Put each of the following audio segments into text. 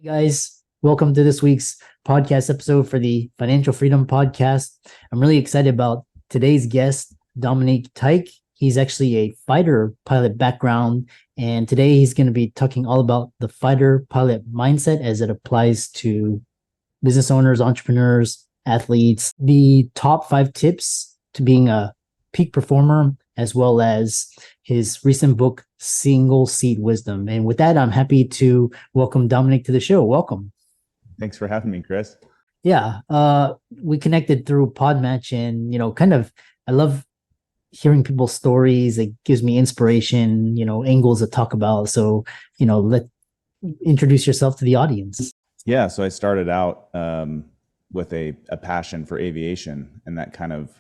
Guys, welcome to this week's podcast episode for the Financial Freedom Podcast. I'm really excited about today's guest, Dominic Teich. He's actually a fighter pilot background, and today he's going to be talking all about the fighter pilot mindset as it applies to business owners, entrepreneurs, athletes, the top 5 tips to being a peak performer, as well as his recent book, Single Seat Wisdom. And with that, I'm happy to welcome Dominic to the show. Welcome. Thanks for having me, Chris. Yeah, we connected through Podmatch, and I love hearing people's stories. It gives me inspiration, angles to talk about. So, let introduce yourself to the audience. Yeah, so I started out with a passion for aviation, and that kind of,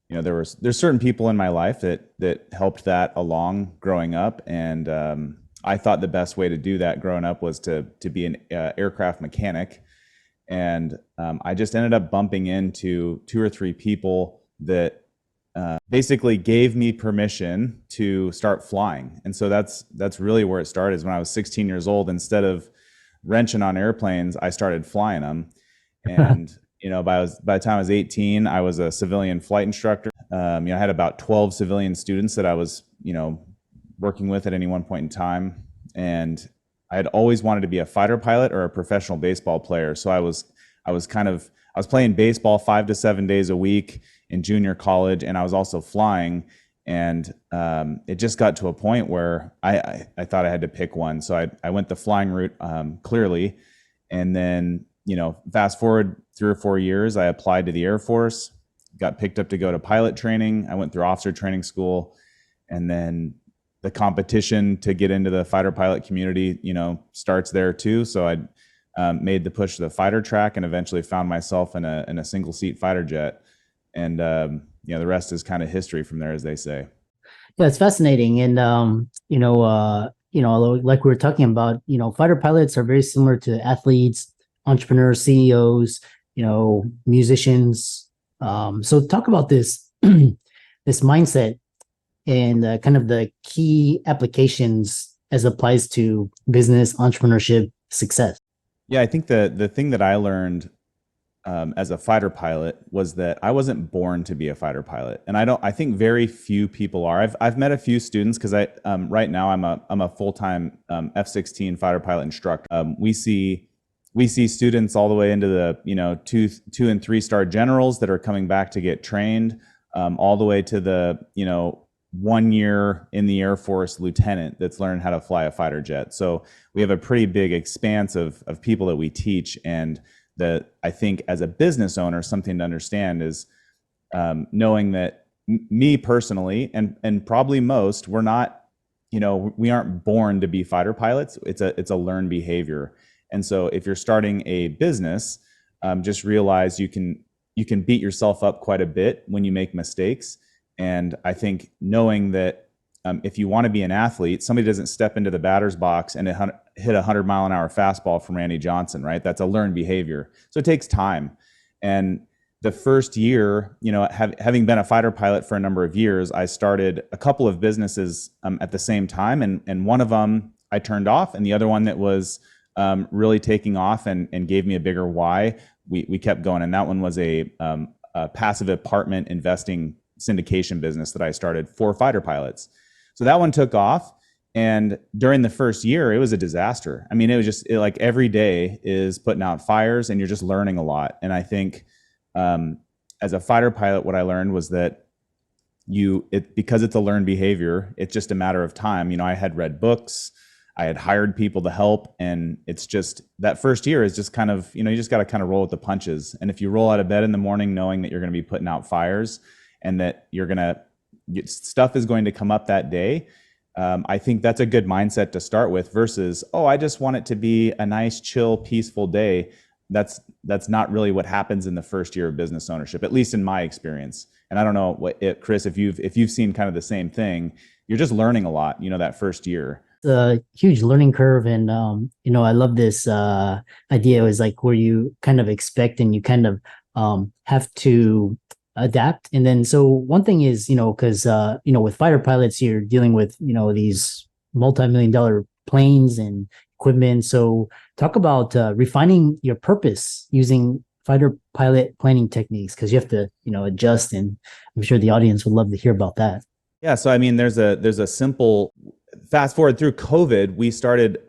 there's certain people in my life that helped that along growing up, and I thought the best way to do that growing up was to be an aircraft mechanic, and I just ended up bumping into 2 or 3 people that basically gave me permission to start flying, and so that's really where it started. Is when I was 16 years old, instead of wrenching on airplanes, I started flying them, and by the time I was 18, I was a civilian flight instructor. I had about 12 civilian students that I was, working with at any one point in time. And I had always wanted to be a fighter pilot or a professional baseball player. So I was playing baseball 5 to 7 days a week in junior college, and I was also flying. And it just got to a point where I thought I had to pick one. So I went the flying route clearly, and then fast forward 3 or 4 years, I applied to the Air Force, got picked up to go to pilot training. I went through officer training school, and then the competition to get into the fighter pilot community, starts there too. So I made the push to the fighter track, and eventually found myself in a single seat fighter jet. And the rest is kind of history from there, as they say. Yeah, it's fascinating, and like we were talking about, fighter pilots are very similar to athletes, entrepreneurs, CEOs, musicians. So talk about this this mindset and kind of the key applications as applies to business, entrepreneurship, success. Yeah, I think the thing that I learned as a fighter pilot was that I wasn't born to be a fighter pilot, and I think very few people are. I've met a few students, because right now I'm a full-time F-16 fighter pilot instructor. We see students all the way into the 2 and 3 star generals that are coming back to get trained, all the way to the 1 year in the Air Force lieutenant that's learned how to fly a fighter jet. So we have a pretty big expanse of people that we teach, and that I think as a business owner, something to understand is knowing that me personally, and probably most, we're not, we aren't born to be fighter pilots. It's a learned behavior. And so if you're starting a business, just realize you can beat yourself up quite a bit when you make mistakes. And I think knowing that if you want to be an athlete, somebody doesn't step into the batter's box and hit a 100-mile-an-hour fastball from Randy Johnson, right? That's a learned behavior. So it takes time. And the first year, having been a fighter pilot for a number of years, I started a couple of businesses at the same time. And one of them I turned off, and the other one that was really taking off and gave me a bigger why, we kept going. And that one was a passive apartment investing syndication business that I started for fighter pilots. So that one took off. And during the first year, it was a disaster. I mean, it was just like every day is putting out fires, and you're just learning a lot. And I think as a fighter pilot, what I learned was that because it's a learned behavior, it's just a matter of time. I had read books, I had hired people to help, and it's just that first year is just kind of, you just got to kind of roll with the punches. And if you roll out of bed in the morning knowing that you're going to be putting out fires, and that stuff is going to come up that day, I think that's a good mindset to start with, versus, I just want it to be a nice, chill, peaceful day. That's not really what happens in the first year of business ownership, at least in my experience. And I don't know Chris, if you've seen kind of the same thing. You're just learning a lot, that first year. A huge learning curve, and I love this idea. Is like where you kind of expect and you kind of have to adapt. And then, so one thing is, because, with fighter pilots, you're dealing with, these multi-million-dollar planes and equipment. So talk about refining your purpose using fighter pilot planning techniques, because you have to, adjust, and I'm sure the audience would love to hear about that. Yeah, so I mean, there's a simple fast forward through COVID. We started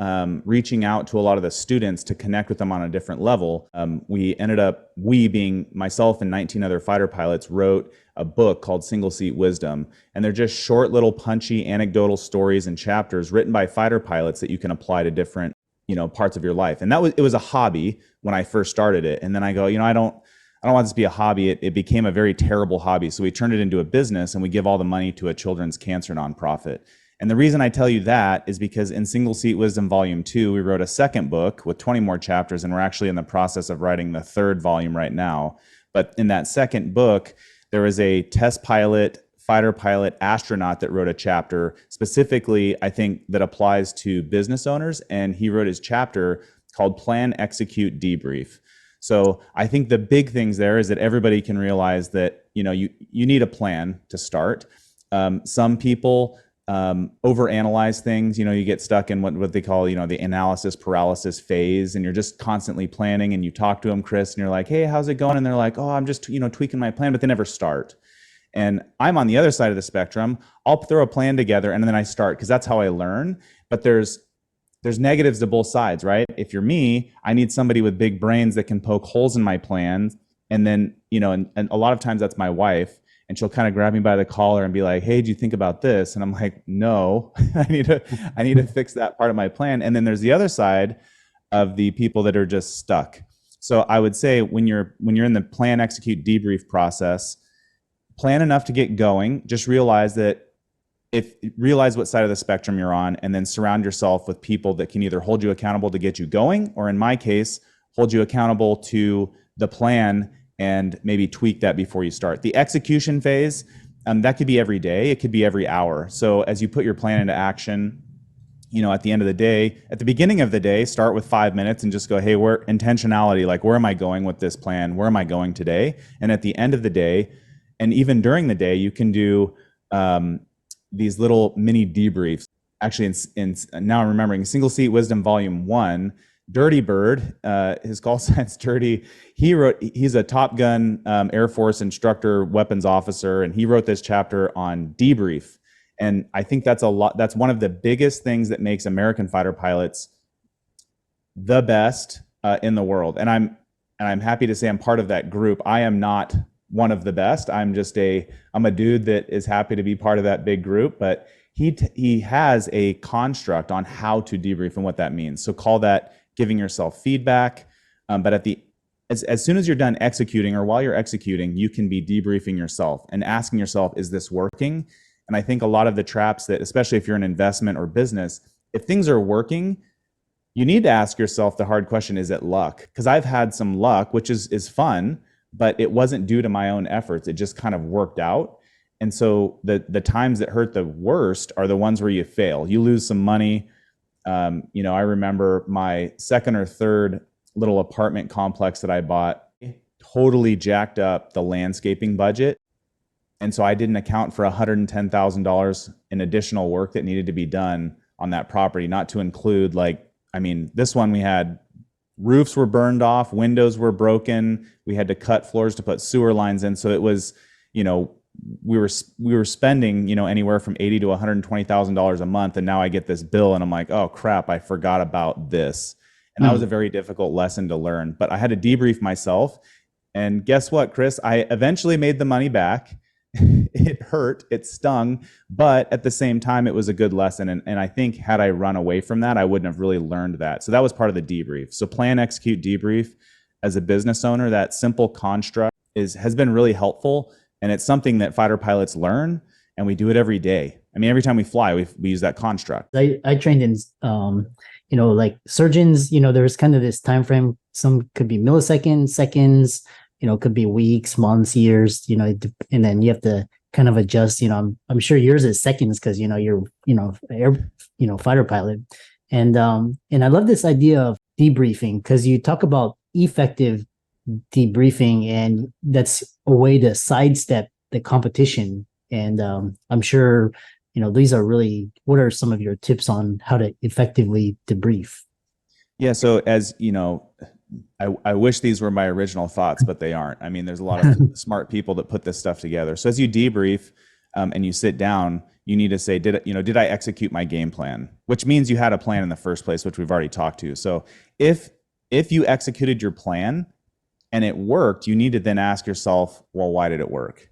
reaching out to a lot of the students to connect with them on a different level. We being myself and 19 other fighter pilots, wrote a book called Single Seat Wisdom, and they're just short, little, punchy, anecdotal stories and chapters written by fighter pilots that you can apply to different, parts of your life. And it was a hobby when I first started it, and then I go, I don't want this to be a hobby. It became a very terrible hobby. So we turned it into a business, and we give all the money to a children's cancer nonprofit. And the reason I tell you that is because in Single Seat Wisdom Volume 2, we wrote a second book with 20 more chapters, and we're actually in the process of writing the third volume right now. But in that second book, there was a test pilot, fighter pilot, astronaut that wrote a chapter specifically, I think, that applies to business owners. And he wrote his chapter called Plan-Execute-Debrief. So I think the big things there is that everybody can realize that, you need a plan to start. Some people overanalyze things. You get stuck in what they call, the analysis paralysis phase, and you're just constantly planning, and you talk to them, Chris, and you're like, hey, how's it going? And they're like, oh, I'm just, tweaking my plan, but they never start. And I'm on the other side of the spectrum. I'll throw a plan together and then I start, because that's how I learn. But there's negatives to both sides, right? If you're me, I need somebody with big brains that can poke holes in my plans. And then, and a lot of times that's my wife, and she'll kind of grab me by the collar and be like, hey, do you think about this? And I'm like, no, I need to fix that part of my plan. And then there's the other side of the people that are just stuck. So I would say when you're in the plan, execute, debrief process, plan enough to get going. Just realize what side of the spectrum you're on, and then surround yourself with people that can either hold you accountable to get you going, or in my case, hold you accountable to the plan and maybe tweak that before you start. The execution phase, that could be every day. It could be every hour. So as you put your plan into action, at the end of the day, at the beginning of the day, start with 5 minutes and just go, hey, where intentionality, like, where am I going with this plan? Where am I going today? And at the end of the day, and even during the day, you can do these little mini debriefs. Actually, now I'm remembering, Single Seat Wisdom Volume 1, Dirty Bird, his call sign's Dirty. He's a Top Gun Air Force instructor, weapons officer, and he wrote this chapter on debrief. And I think that's one of the biggest things that makes American fighter pilots the best in the world. And I'm happy to say I'm part of that group. I am not one of the best. I'm a dude that is happy to be part of that big group, but he has a construct on how to debrief and what that means. So call that giving yourself feedback. But as soon as you're done executing, or while you're executing, you can be debriefing yourself and asking yourself, is this working? And I think a lot of the traps that, especially if you're in investment or business, if things are working, you need to ask yourself the hard question, is it luck? Because I've had some luck, which is fun, but it wasn't due to my own efforts. It just kind of worked out. And so the times that hurt the worst are the ones where you fail. You lose some money. I remember my second or third little apartment complex that I bought totally jacked up the landscaping budget. And so I didn't account for $110,000 in additional work that needed to be done on that property, not to include this one we had roofs were burned off, windows were broken. We had to cut floors to put sewer lines in. So it was, we were spending, anywhere from $80,000 to $120,000 a month. And now I get this bill and I'm like, oh crap, I forgot about this. And that was a very difficult lesson to learn, but I had to debrief myself. And guess what, Chris? I eventually made the money back. It hurt, it stung, but at the same time, it was a good lesson. And I think had I run away from that, I wouldn't have really learned that. So that was part of the debrief. So plan, execute, debrief. As a business owner, that simple construct has been really helpful. And it's something that fighter pilots learn, and we do it every day. I mean, every time we fly, we use that construct. I trained in, like surgeons, there's kind of this time frame. Some could be milliseconds, seconds, could be weeks, months, years, and then you have to kind of adjust. I'm sure yours is seconds because, you're, fighter pilot. And I love this idea of debriefing, because you talk about effective debriefing, and that's a way to sidestep the competition. And I'm sure, these are really, what are some of your tips on how to effectively debrief? Yeah. So as you know, I wish these were my original thoughts, but they aren't. I mean, there's a lot of smart people that put this stuff together. So as you debrief and you sit down, you need to say, did I execute my game plan? Which means you had a plan in the first place, which we've already talked to. So if you executed your plan and it worked, you need to then ask yourself, well, why did it work?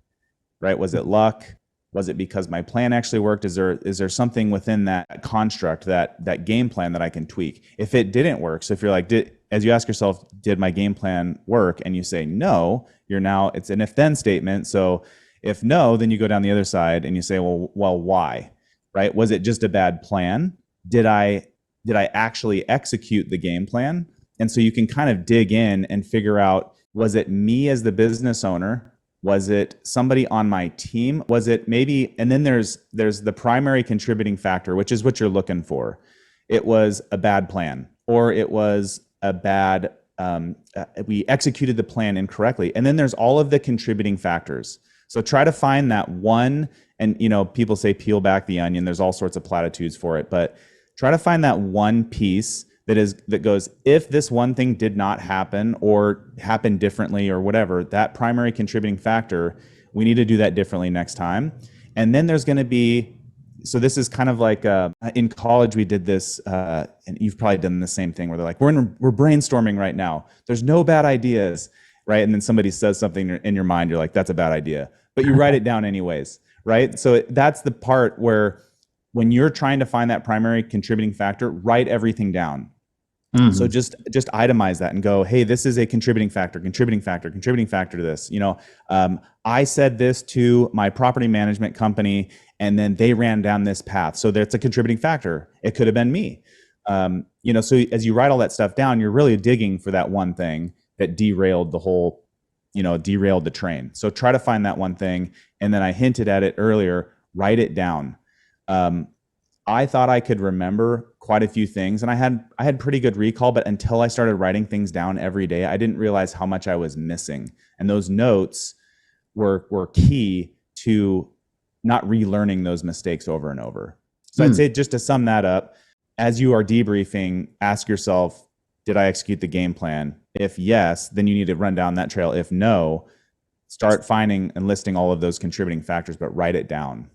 Right? Was it luck? Was it because my plan actually worked? Is there something within that construct, that game plan that I can tweak? If it didn't work, so if you're like, as you ask yourself, did my game plan work? And you say no, it's an if-then statement. So if no, then you go down the other side and you say, well, why? Right? Was it just a bad plan? Did I actually execute the game plan? And so you can kind of dig in and figure out, was it me as the business owner? Was it somebody on my team? Was it maybe, and then there's the primary contributing factor, which is what you're looking for. It was a bad plan, or it was a bad, we executed the plan incorrectly. And then there's all of the contributing factors. So try to find that one, and people say peel back the onion. There's all sorts of platitudes for it, but try to find that one piece that goes, if this one thing did not happen or happen differently or whatever, that primary contributing factor, we need to do that differently next time. And then there's going to be, so this is kind of like in college we did this, and you've probably done the same thing where they're like, we're brainstorming right now. There's no bad ideas, right? And then somebody says something in your mind, you're like, that's a bad idea, but you write it down anyways, right? So that's the part where when you're trying to find that primary contributing factor, write everything down. Mm-hmm. So just itemize that and go, hey, this is a contributing factor to this. I said this to my property management company, and then they ran down this path. So that's a contributing factor. It could have been me. So as you write all that stuff down, you're really digging for that one thing that derailed the whole, derailed the train. So try to find that one thing. And then I hinted at it earlier, write it down. I thought I could remember quite a few things, and I had pretty good recall, but until I started writing things down every day, I didn't realize how much I was missing. And those notes were key to not relearning those mistakes over and over. So I'd say, just to sum that up, as you are debriefing, ask yourself, did I execute the game plan? If yes, then you need to run down that trail. If no, start finding and listing all of those contributing factors, but write it down.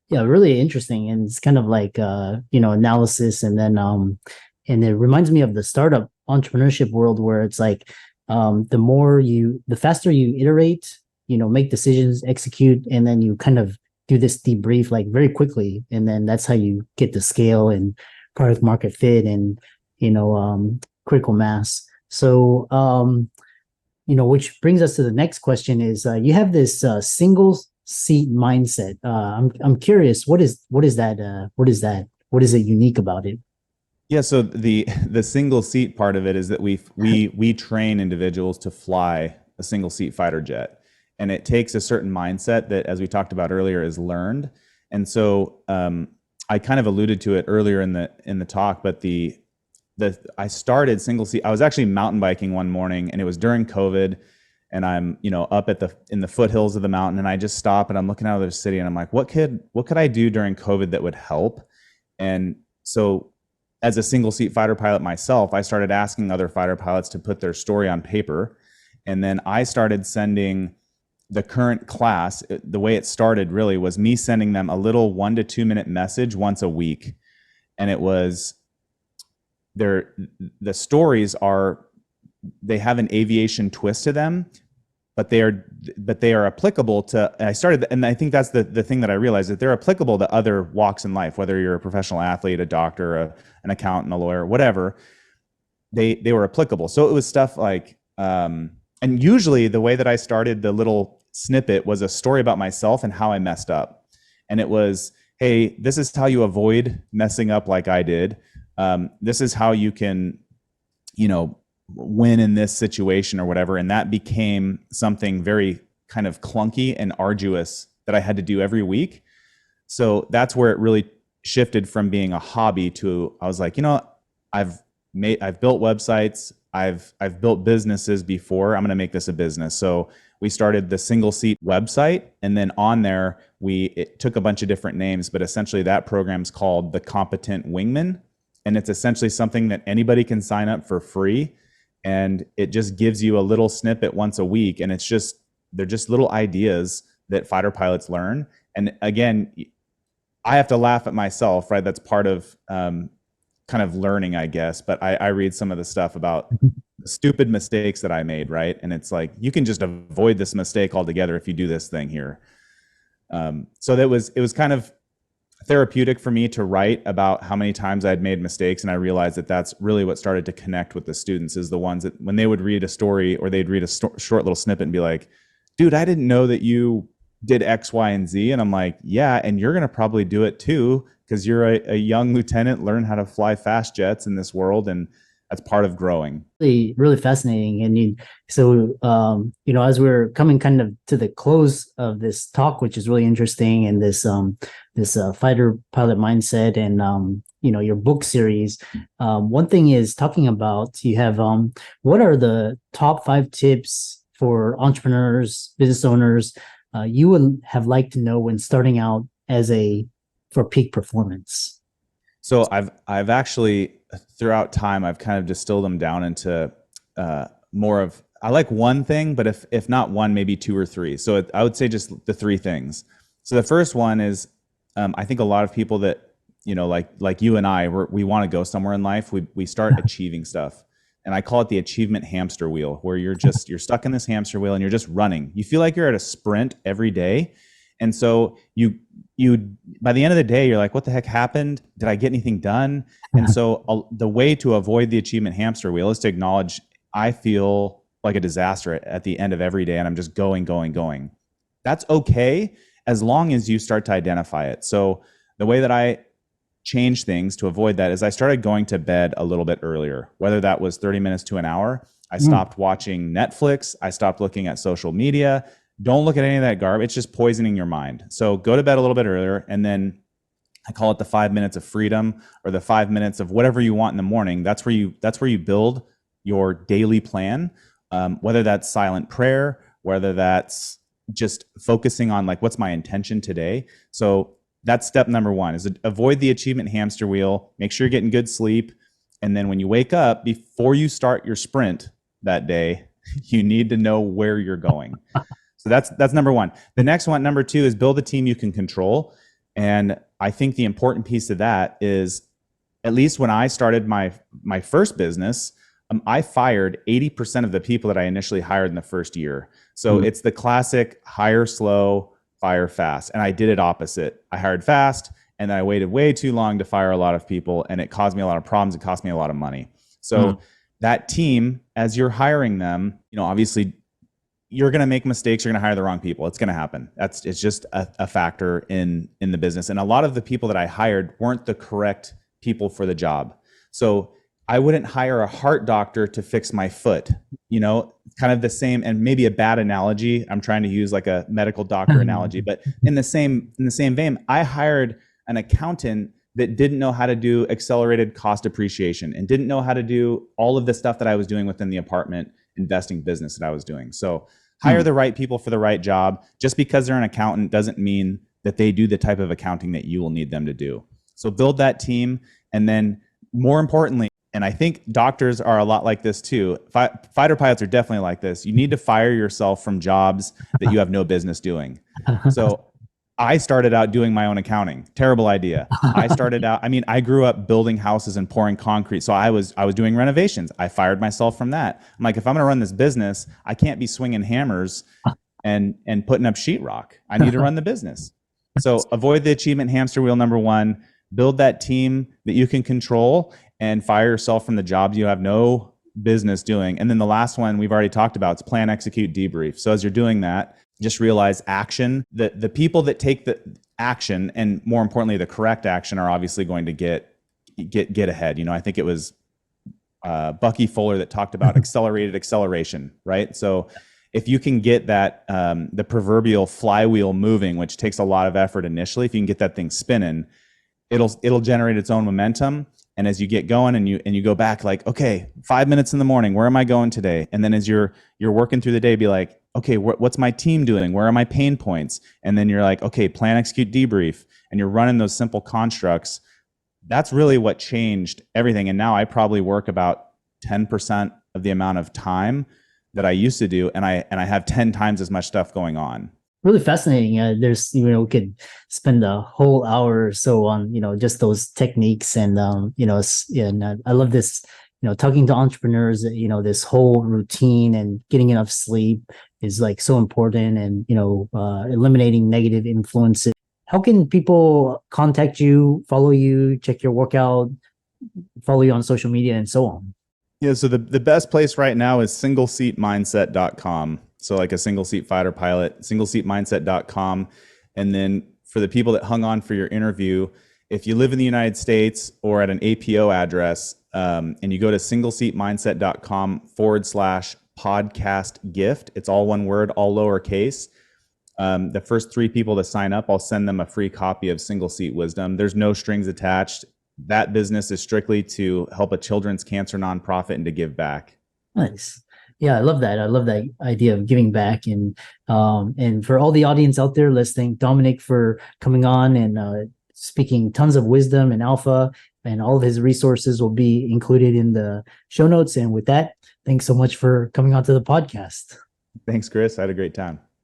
Yeah, really interesting. And it's kind of like, analysis. And then, and it reminds me of the startup entrepreneurship world where it's like, the faster you iterate, make decisions, execute, and then you kind of do this debrief like very quickly. And then that's how you get the scale and product market fit and, critical mass. So, which brings us to the next question is, you have this single seat mindset. I'm curious, what is that? What is it unique about it? Yeah, so the single seat part of it is that we train individuals to fly a single seat fighter jet, and it takes a certain mindset that, as we talked about earlier, is learned. And so I kind of alluded to it earlier in the talk, but I started single seat. I was actually mountain biking one morning, and it was during COVID. And I'm, up in the foothills of the mountain, and I just stop and I'm looking out of the city and I'm like, what could I do during COVID that would help? And so as a single seat fighter pilot myself, I started asking other fighter pilots to put their story on paper. And then I started sending the current class. The way it started really was me sending them a little 1 to 2 minute message once a week. And it was the stories they have an aviation twist to them, but they are applicable to, and I think that's the thing that I realized, that they're applicable to other walks in life, whether you're a professional athlete, a doctor, an accountant, a lawyer, whatever, they were applicable. So it was stuff like, and usually the way that I started the little snippet was a story about myself and how I messed up. And it was, hey, this is how you avoid messing up like I did. This is how you can, win in this situation or whatever. And that became something very kind of clunky and arduous that I had to do every week. So that's where it really shifted from being a hobby to, I was like, I've built websites, I've built businesses before, I'm going to make this a business. So we started the single seat website, and then on there it took a bunch of different names, but essentially that program's called the Competent Wingman. and it's essentially something that anybody can sign up for free, and it just gives you a little snippet once a week, and they're just little ideas that fighter pilots learn. And again, I have to laugh at myself, right? That's part of kind of learning, I guess. But I read some of the stuff about the stupid mistakes that I made, right? And it's like, you can just avoid this mistake altogether if you do this thing here. So it was kind of therapeutic for me to write about how many times I'd made mistakes. And I realized that that's really what started to connect with the students, is the ones that when they would read a story or they'd read a short little snippet and be like, dude, I didn't know that you did X, Y, and Z. And I'm like, yeah, and you're going to probably do it too, because you're a young lieutenant, learn how to fly fast jets in this world. And that's part of growing. Really, really fascinating. And as we're coming kind of to the close of this talk, which is really interesting, and this fighter pilot mindset, and your book series. One thing is talking about, you have what are the top 5 tips for entrepreneurs, business owners you would have liked to know when starting out for peak performance? So I've actually, throughout time, I've kind of distilled them down into more of, I like one thing, but if not one, maybe 2 or 3. So I would say just the 3 things. So the first one is, I think a lot of people that, like you and I, we want to go somewhere in life. We start achieving stuff. And I call it the achievement hamster wheel, where you're stuck in this hamster wheel and you're just running. You feel like you're at a sprint every day. And so you by the end of the day, you're like, what the heck happened? Did I get anything done? And so the way to avoid the achievement hamster wheel is to acknowledge, I feel like a disaster at the end of every day, and I'm just going. That's okay, as long as you start to identify it. So the way that I change things to avoid that is I started going to bed a little bit earlier, whether that was 30 minutes to an hour. I stopped watching Netflix. I stopped looking at social media. Don't look at any of that garbage. It's just poisoning your mind. So go to bed a little bit earlier, and then I call it the 5 minutes of freedom, or the 5 minutes of whatever you want in the morning. That's where you build your daily plan, whether that's silent prayer, whether that's just focusing on like, what's my intention today? So that's step number 1, is avoid the achievement hamster wheel. Make sure you're getting good sleep. And then when you wake up, before you start your sprint that day, you need to know where you're going. So that's number 1. The next one, number 2, is build a team you can control. And I think the important piece of that is, at least when I started my first business, I fired 80% of the people that I initially hired in the first year. So it's the classic hire slow, fire fast. And I did it opposite. I hired fast, and then I waited way too long to fire a lot of people, and it caused me a lot of problems. It cost me a lot of money. So that team, as you're hiring them, obviously you're going to make mistakes. You're going to hire the wrong people. It's going to happen. It's just a factor in the business. And a lot of the people that I hired weren't the correct people for the job. So I wouldn't hire a heart doctor to fix my foot, kind of the same, and maybe a bad analogy. I'm trying to use like a medical doctor analogy, but in the same vein, I hired an accountant that didn't know how to do accelerated cost depreciation and didn't know how to do all of the stuff that I was doing within the apartment investing business that I was doing. So hire the right people for the right job. Just because they're an accountant doesn't mean that they do the type of accounting that you will need them to do. So build that team. And then more importantly, and I think doctors are a lot like this too. Fighter pilots are definitely like this. You need to fire yourself from jobs that you have no business doing. So I started out doing my own accounting. Terrible idea. I grew up building houses and pouring concrete. So I was doing renovations. I fired myself from that. I'm like, if I'm going to run this business, I can't be swinging hammers and putting up sheetrock. I need to run the business. So avoid the achievement hamster wheel, number 1. Build that team that you can control, and fire yourself from the jobs you have no business doing. And then the last one we've already talked about, it's plan-execute-debrief. So as you're doing that, just realize action. The people that take the action, and more importantly, the correct action, are obviously going to get ahead. I think it was Bucky Fuller that talked about accelerated acceleration, right? So if you can get that, the proverbial flywheel moving, which takes a lot of effort initially, if you can get that thing spinning, it'll generate its own momentum. And as you get going and you go back, like, okay, 5 minutes in the morning, where am I going today? And then as you're working through the day, be like, okay, what's my team doing? Where are my pain points? And then you're like, okay, plan, execute, debrief. And you're running those simple constructs. that's really what changed everything. And now I probably work about 10% of the amount of time that I used to do, and I have 10 times as much stuff going on. Really fascinating. There's, we could spend a whole hour or so on, just those techniques. And, I love this, talking to entrepreneurs, this whole routine and getting enough sleep is like so important, and, eliminating negative influences. How can people contact you, follow you, check your workout, follow you on social media, and so on? Yeah, so the best place right now is singleseatmindset.com. So like a single seat fighter pilot, singleseatmindset.com. And then for the people that hung on for your interview, if you live in the United States or at an APO address, and you go to singleseatmindset.com/podcast gift, it's all one word, all lowercase. The first 3 people to sign up, I'll send them a free copy of Single Seat Wisdom. There's no strings attached. That business is strictly to help a children's cancer nonprofit and to give back. Nice. Yeah, I love that. I love that idea of giving back. And for all the audience out there listening, Dominic for coming on and speaking tons of wisdom and alpha, and all of his resources will be included in the show notes. And with that, thanks so much for coming onto the podcast. Thanks, Chris. I had a great time.